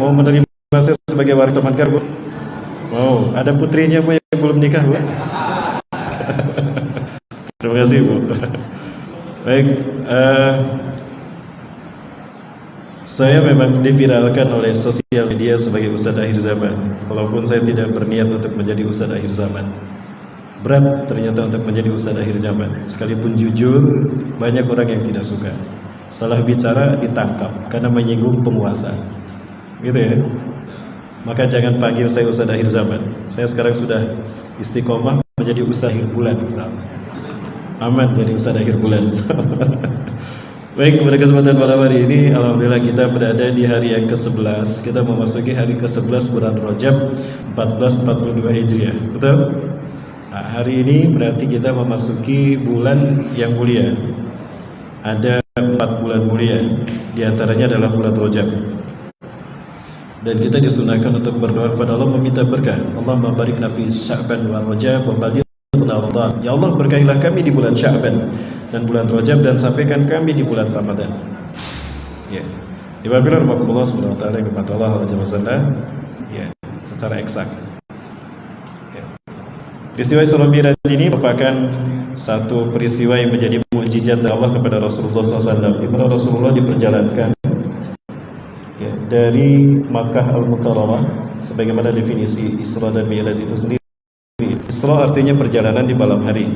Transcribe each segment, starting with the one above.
mau menerima saya sebagai warga teman karbu? Mau. Ada putrinya Bu yang belum nikah Bu? Terima kasih Bu. Baik, saya memang diviralkan oleh sosial media sebagai ustadz akhir zaman. Walaupun saya tidak berniat untuk menjadi ustadz akhir zaman. Berat ternyata untuk menjadi ustadz akhir zaman. Sekalipun jujur, banyak orang yang tidak suka. Salah bicara ditangkap karena menyinggung penguasa. Gitu ya. Maka jangan panggil saya ustadz akhir zaman. Saya sekarang sudah istiqomah menjadi ustadz akhir bulan misalnya. Aman jadi ustadz akhir bulan. Baik, pada kesempatan malam hari ini alhamdulillah kita berada di hari yang ke-11. Kita memasuki hari ke-11 bulan Rajab 1442 Hijriah. Betul? Nah, hari ini berarti kita memasuki bulan yang mulia. Ada 4 bulan mulia, di antaranya adalah bulan Rajab. Dan kita disunahkan untuk berdoa kepada Allah meminta berkah. Allahumma barik fi Sya'ban wa Rajab wa balighna Ramadan. Ya Allah, berkahilah kami di bulan Sya'ban dan bulan Rajab dan sampaikan kami di bulan Ramadan. Ya. Dibabila rahmatullah subhanahu wa ta'ala yang berkata Allah azza wa jalla, ya, secara eksak. Ya. Peristiwa Isra Mi'raj ini merupakan satu peristiwa yang menjadi mukjizat dari Allah kepada Rasulullah SAW, di mana Rasulullah diperjalankan ya, dari Makkah Al-Mukarramah, sebagaimana definisi Isra dan Mi'raj itu sendiri. Isra artinya perjalanan di malam hari.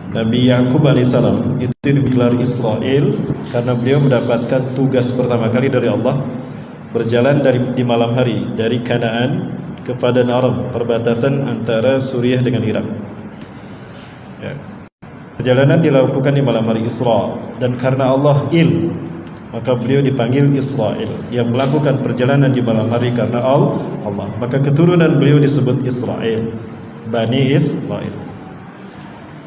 Nabi Ya'qub alaihissalam itu digelar Israel karena beliau mendapatkan tugas pertama kali dari Allah berjalan di malam hari dari Kanaan ke Padan Aram, perbatasan antara Suriah dengan Irak. Ya. Perjalanan dilakukan di malam hari Isra, dan karena Allah maka beliau dipanggil Israel, yang melakukan perjalanan di malam hari karena Allah. Maka keturunan beliau disebut Israel, Bani Israel.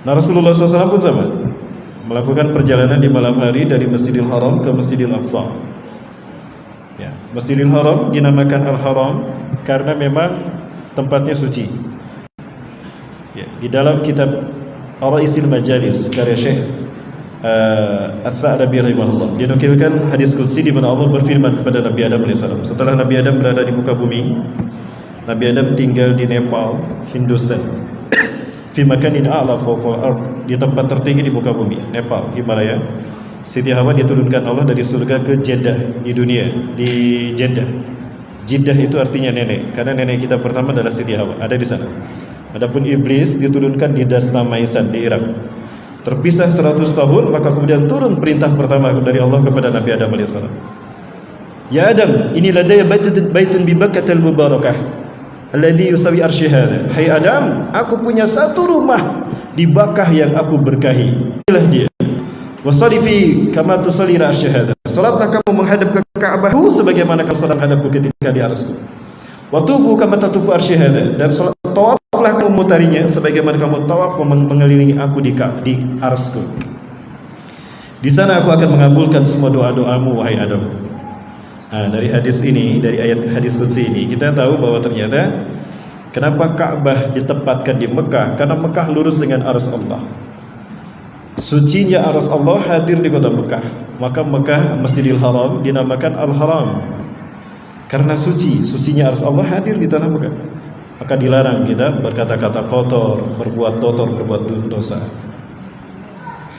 Nah, Rasulullah SAW pun sama, melakukan perjalanan di malam hari dari Masjidil Haram ke Masjidil Aqsa. Ya, Masjidil Haram dinamakan Al-Haram karena memang tempatnya suci. Ya, di dalam kitab Ar-Ra'isil Majalis karya Syekh As-Sa'labi rahimahullah, dinukilkan hadis qudsi di mana Allah berfirman kepada Nabi Adam alaihissalam. Setelah Nabi Adam berada di muka bumi, Nabi Adam tinggal di Nepal, Hindustan. Fi makanin a'la fawqal ard, di tempat tertinggi di muka bumi, Nepal, Himalaya. Siti Hawa diturunkan Allah dari surga ke Jeddah di dunia, di Jeddah. Jeddah itu artinya nenek, karena nenek kita pertama adalah Siti Hawa, ada di sana. Adapun iblis diturunkan di Dastamaisan di Irak. Terpisah 100 tahun, maka kemudian turun perintah pertama dari Allah kepada Nabi Adam alaihissalam. Ya Adam, ini ladaya baitun bi Bakkatal mubarakah alladhi yusawi arsy hadza. Hai Adam, aku punya satu rumah di Bakkah yang aku berkahi. Inilah dia. Wasalifi kama tusalli arsy hadza. Salatlah kamu menghadap ke Ka'bahku sebagaimana kamu salat menghadapku ketika di arasku. Wa tufu kama tatufu arsy hadza. Dan salat tawaflah kamu memutarinya sebagaimana kamu tawaf mengelilingi aku di arasku. Di sana aku akan mengabulkan semua doa-doamu wahai Adam. Nah, dari hadis ini, dari ayat hadis qudsi ini, kita tahu bahwa ternyata kenapa Ka'bah ditempatkan di Mekah, karena Mekah lurus dengan arsy Allah. Sucinya arsy Allah hadir di kota Mekah. Maka Mekah, Masjidil Haram dinamakan Al-Haram karena sucinya arsy Allah hadir di tanah Mekah. Maka dilarang kita berkata-kata kotor, berbuat dosa.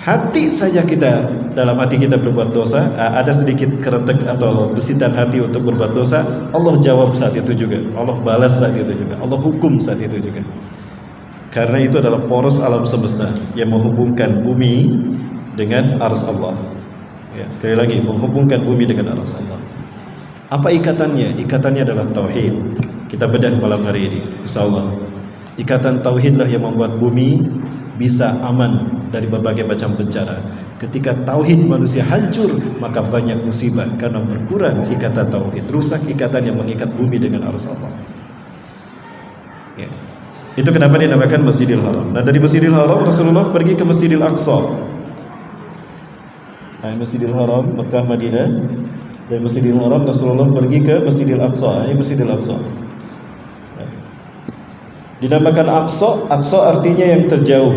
Hati saja kita, dalam hati kita berbuat dosa, ada sedikit kerentek atau besitan hati untuk berbuat dosa, Allah jawab saat itu juga, Allah balas saat itu juga, Allah hukum saat itu juga. Karena itu adalah poros alam semesta yang menghubungkan bumi dengan arsy Allah. Ya, sekali lagi, menghubungkan bumi dengan arsy Allah. Apa ikatannya? Ikatannya adalah tauhid. Kita bedah malam hari ini, insyaallah. Ikatan tauhidlah yang membuat bumi bisa aman dari berbagai macam bencana. Ketika tauhid manusia hancur, maka banyak musibah karena berkurang ikatan tauhid, rusak ikatan yang mengikat bumi dengan arsy Allah. Ya. Itu kenapa dinamakan Masjidil Haram. Nah, dari Masjidil Haram Rasulullah pergi ke Masjidil Aqsa. Nah, Masjidil Haram Mekah Madinah. Dari Masjidil Haram Rasulullah pergi ke Masjidil Aqsa. Ini Masjidil Aqsa. Dinamakan Aqsa, Aqsa artinya yang terjauh,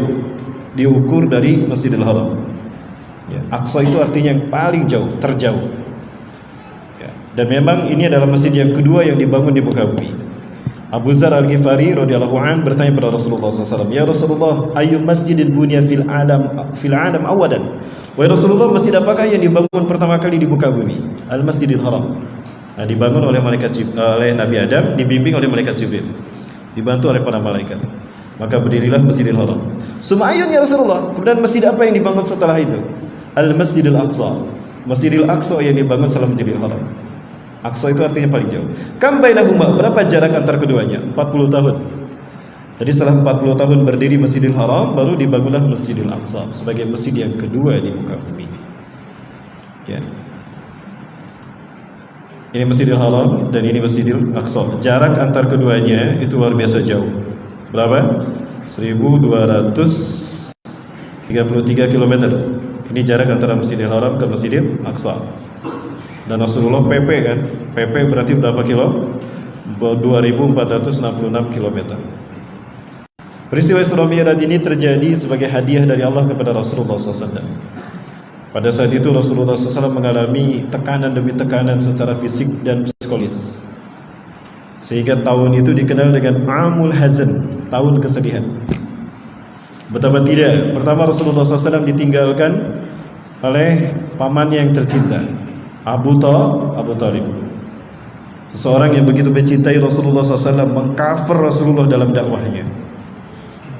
diukur dari Masjidil Haram. Ya, Aqsa itu artinya yang paling jauh, terjauh. Ya, Dan memang ini adalah masjid yang kedua yang dibangun di muka bumi. Abu Dzar Al-Ghifari radhiyallahu an bertanya kepada Rasulullah SAW, "Ya Rasulullah, ayu masjidin bunya fil alam awadan?" Wahai Rasulullah, masjid apakah yang dibangun pertama kali di muka bumi? Al-Masjidil Haram. Nah, dibangun oleh oleh Nabi Adam, dibimbing oleh malaikat Jibril, dibantu oleh para malaikat. Maka berdirilah Masjidil Haram. Sumayun ya Rasulullah. Kemudian masjid apa yang dibangun setelah itu? Al-Masjidil Aqsa. Masjidil Aqsa yang dibangun setelah Masjidil Haram. Aqsa itu artinya paling jauh. Kam bainahuma, berapa jarak antar keduanya? 40 tahun. Jadi setelah 40 tahun berdiri Masjidil Haram, baru dibangunlah Masjidil Aqsa sebagai masjid yang kedua di muka bumi. Ya. Ini Masjidil Haram dan ini Masjidil Aqsa. Jarak antar keduanya itu luar biasa jauh. Berapa? 1233 km. Ini jarak antara Masjidil Haram ke Masjidil Aqsa. Dan Rasulullah PP kan? PP berarti berapa kilo? 2466 km. Peristiwa Isra Mi'raj ini terjadi sebagai hadiah dari Allah kepada Rasulullah SAW. Pada saat itu Rasulullah SAW mengalami tekanan demi tekanan secara fisik dan psikologis, sehingga tahun itu dikenal dengan Amul Hazan, tahun kesedihan. Betapa tidak, pertama Rasulullah SAW ditinggalkan oleh pamannya yang tercinta, Abu Talib. Seseorang yang begitu mencintai Rasulullah SAW mengkafir Rasulullah dalam dakwahnya.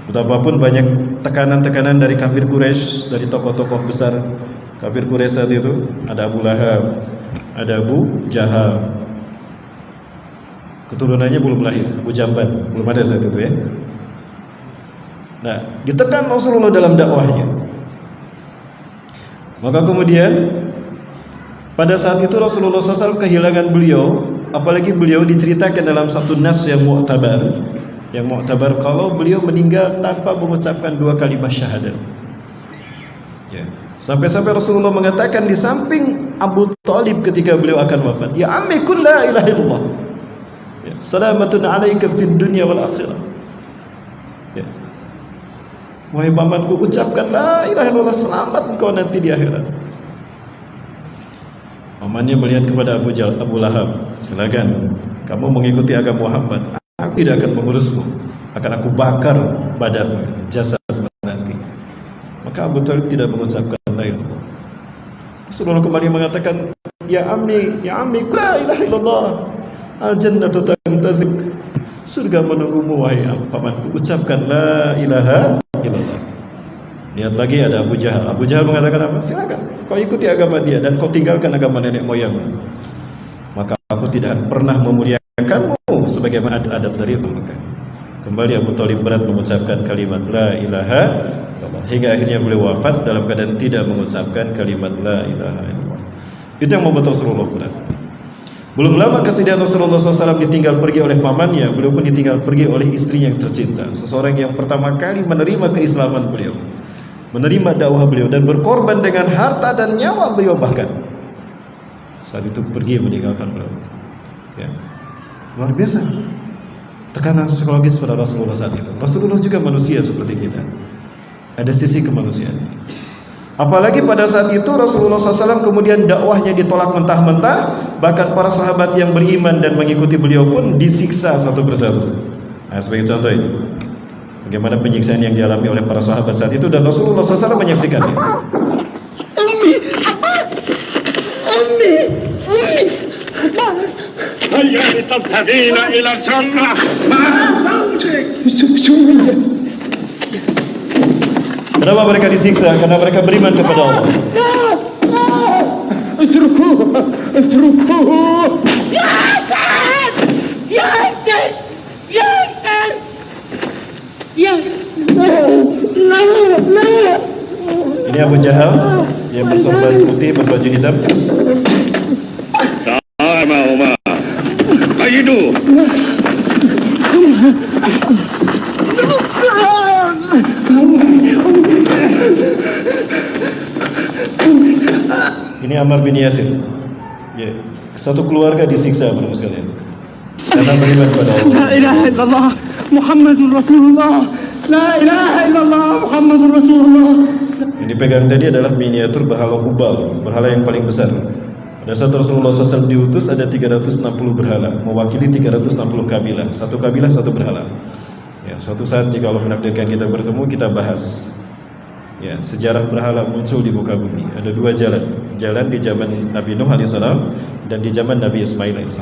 Betapapun banyak tekanan-tekanan dari kafir Quraisy, dari tokoh-tokoh besar kafir Quraisy saat itu, ada Abu Lahab, ada Abu Jahal. Keturunannya belum lahir, Abu Jamban belum ada saat itu ya. Nah, ditekan Rasulullah dalam dakwahnya. Maka kemudian pada saat itu Rasulullah SAW kehilangan beliau, apalagi beliau diceritakan dalam satu nas yang mu'tabar. Yang mu'tabar kalau beliau meninggal tanpa mengucapkan 2 kalimat syahadat. Ya. Sampai-sampai Rasulullah mengatakan di samping Abu Talib ketika beliau akan wafat, "Ya ammi qul la ilaha illallah. Ya, salamatun alaika fid dunya wal akhirah." Ya. Wahai pamanku, ucapkan la ilaha illallah, selamat engkau nanti di akhirat. Pamannya melihat kepada Abu Lahab, "Silakan, kamu mengikuti agama Muhammad. Aku tidak akan mengurusmu, akan aku bakar badanmu, jasadmu nanti." Maka Abu Talib tidak mengucapkan la ilaha illallah. Rasulullah kembali mengatakan, ya ammi, la ilaha illallah, al-jannatu tantazik, surga menunggumu wahai pamanku, ucapkan la ilaha illallah. Lihat lagi ada Abu Jahal. Abu Jahal mengatakan apa? Silakan, kau ikuti agama dia dan kau tinggalkan agama nenek moyangmu. Maka aku tidak pernah memuliakanmu sebagaimana adat dari Mekah. Kembali Abu Talib berat mengucapkan kalimat la ilaha illallah, hingga akhirnya beliau wafat dalam keadaan tidak mengucapkan kalimat la ilaha illallah. Itu yang membuat Rasulullah berat. Belum lama kesedihan Rasulullah SAW ditinggal pergi oleh pamannya, beliau pun ditinggal pergi oleh istri yang tercinta, seseorang yang pertama kali menerima keislaman beliau, menerima dakwah beliau, dan berkorban dengan harta dan nyawa beliau bahkan. Saat itu pergi meninggalkan beliau. Ya. Luar biasa tekanan psikologis pada Rasulullah saat itu. Rasulullah juga manusia seperti kita, ada sisi kemanusiaan. Apalagi pada saat itu Rasulullah SAW kemudian dakwahnya ditolak mentah-mentah, bahkan para sahabat yang beriman dan mengikuti beliau pun disiksa satu persatu. Nah, sebagai contoh ini, bagaimana penyiksaan yang dialami oleh para sahabat saat itu, dan Rasulullah SAW menyaksikannya. هيا تذهبين إلى الجنة مع زوجك. Kenapa mereka disiksa? Karena mereka beriman kepada Allah. Ini Abu Jahal yang bersorban putih berbaju hitam. Ini Ammar bin Yasir. Ya, satu keluarga disiksa bro sekalian karena beriman kepada Allah. La ilaha illallah Muhammadur Rasulullah. La ilaha illallah Muhammadur Rasulullah. Yang dipegang tadi adalah miniatur berhala Hubal, berhala yang paling besar. Pada saat Rasulullah SAW diutus ada 360 berhala, mewakili 360 kabilah. Satu kabilah satu berhala. Ya, suatu saat jika Allah menakdirkan kita bertemu, kita bahas. Ya, sejarah berhala muncul di muka bumi. Ada dua jalan. Jalan di zaman Nabi Nuh AS dan di zaman Nabi Ismail AS.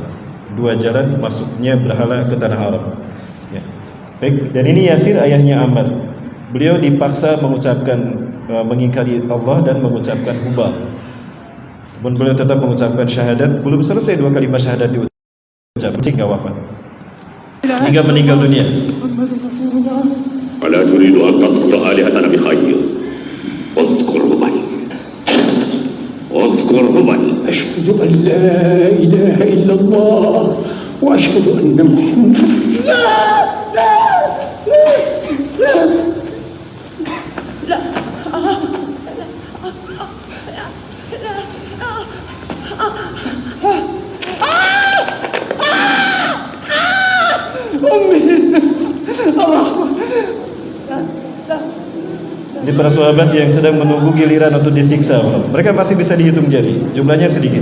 Dua jalan masuknya berhala ke tanah Arab. Ya. Baik, dan ini Yasir ayahnya Ammar. Beliau dipaksa mengucapkan mengingkari Allah dan mengucapkan hubal. Namun beliau tetap mengucapkan syahadat. Belum selesai dua kalimat syahadat diucap hingga wafat, hingga meninggal dunia. ولا تريد أن تذكر آلهتنا بخير واذكر هبل واذكر هبل أشهد أن لا إله إلا الله وأشهد أن محمدا Ini para sahabat yang sedang menunggu giliran untuk disiksa. Mereka masih bisa dihitung jari, jumlahnya sedikit.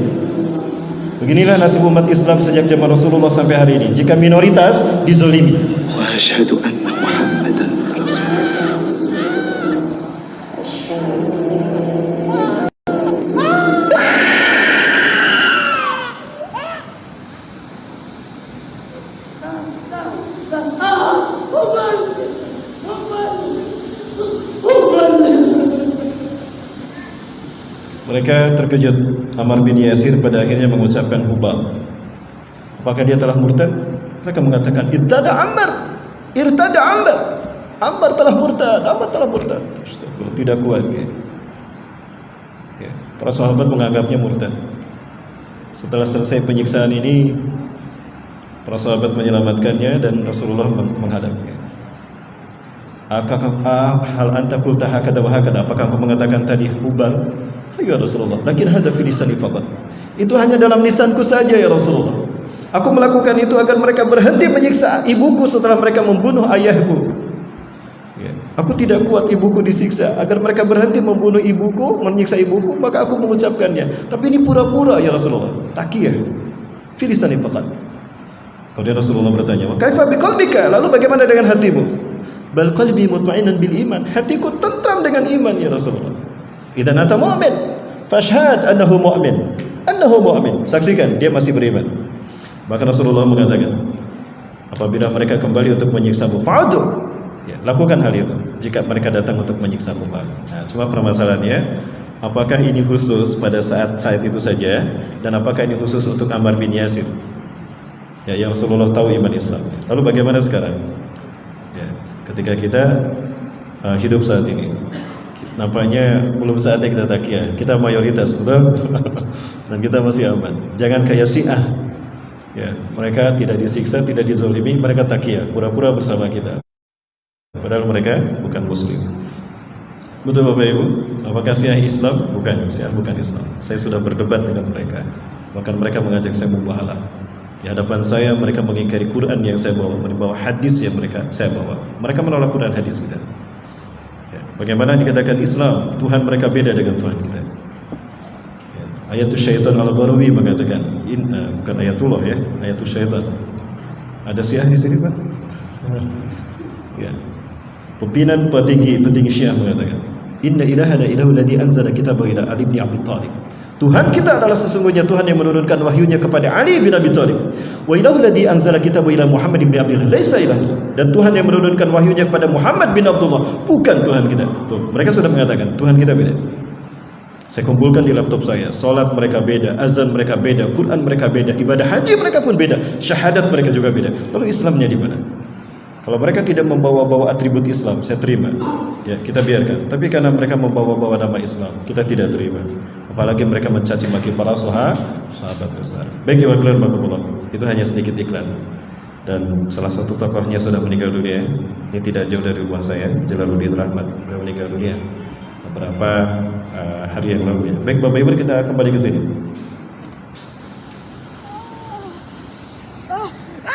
Beginilah nasib umat Islam sejak zaman Rasulullah sampai hari ini. Jika minoritas dizolimi. Wa asyhadu anna Muhammadan Rasulullah. Mereka terkejut. Ammar bin Yasir pada akhirnya mengucapkan hubal. Apakah dia telah murtad? Mereka mengatakan irtada Ammar, irtada Ammar. Ammar telah murtad, Ammar telah murtad. Tidak kuat ya. Para sahabat menganggapnya murtad. Setelah selesai penyiksaan ini, para sahabat menyelamatkannya dan Rasulullah menghadapnya. Hal anta qulta hakada wa hakada? Apakah engkau mengatakan tadi hubal? Ya Rasulullah, lakin hadza fi lisani faqat. Itu hanya dalam lisanku saja ya Rasulullah. Aku melakukan itu agar mereka berhenti menyiksa ibuku setelah mereka membunuh ayahku. Ya. Aku tidak kuat ibuku disiksa, agar mereka berhenti membunuh ibuku, menyiksa ibuku, maka aku mengucapkannya. Tapi ini pura-pura ya Rasulullah. Taqiyah. Fi lisani faqat. Kemudian Rasulullah bertanya, "Wa kaifa biqalbika?" Lalu bagaimana dengan hatimu? Bal qalbi mutmainnun bil iman. Hatiku tentram dengan iman ya Rasulullah. Idzan anta mu'min, fashhad annahu mu'min. Annahu mu'min. Saksikan dia masih beriman. Bahkan Rasulullah mengatakan, apabila mereka kembali untuk menyiksamu, fa'adu. Ya, lakukan hal itu jika mereka datang untuk menyiksamu. Nah, cuma permasalahannya, apakah ini khusus pada saat itu saja dan apakah ini khusus untuk Ammar bin Yasir? Ya, yang Rasulullah tahu iman Islam. Lalu bagaimana sekarang? Ya, ketika kita hidup saat ini, nampaknya belum saatnya kita taqiyah. Kita mayoritas, betul? Dan kita masih aman. Jangan kayak Syiah. Ya, mereka tidak disiksa, tidak dizalimi, mereka taqiyah, pura-pura bersama kita. Padahal mereka bukan muslim. Betul Bapak Ibu? Apakah Syiah Islam? Bukan, Syiah bukan Islam. Saya sudah berdebat dengan mereka. Bahkan mereka mengajak saya membahalah. Di hadapan saya mereka mengingkari Quran yang saya bawa, membawa hadis yang saya bawa. Mereka menolak Quran hadis kita. Bagaimana dikatakan Islam, Tuhan mereka beda dengan Tuhan kita. Ya, ayatul syaitan al-Gharawi mengatakan, bukan ayatullah ya, ayatul syaitan. Ada Syiah di sini Pak? Ya. Pimpinan petinggi Syiah mengatakan, inna ilahana ilahul ladzi anzala kitabahu ila Ali bin Abi Thalib. Tuhan kita adalah sesungguhnya Tuhan yang menurunkan wahyunya kepada Ali bin Abi Thalib. Wa ilahul ladzi anzala kitabahu ila Muhammad bin Abdullah laisa ilah. Dan Tuhan yang menurunkan wahyunya kepada Muhammad bin Abdullah bukan Tuhan kita. Tuh, mereka sudah mengatakan Tuhan kita beda. Saya kumpulkan di laptop saya, salat mereka beda, azan mereka beda, Quran mereka beda, ibadah haji mereka pun beda, syahadat mereka juga beda. Lalu Islamnya di mana? Kalau mereka tidak membawa-bawa atribut Islam, saya terima. Ya, kita biarkan. Tapi karena mereka membawa-bawa nama Islam, kita tidak terima. Apalagi mereka mencaci maki para sahabat besar. Baik, itu hanya sedikit iklan. Dan salah satu tokohnya sudah meninggal dunia. Ini tidak jauh dari rumah saya, Jalaluddin Rahmat. Beliau meninggal dunia beberapa hari yang lalu ya. Baik Bapak Ibu, kita kembali ke sini.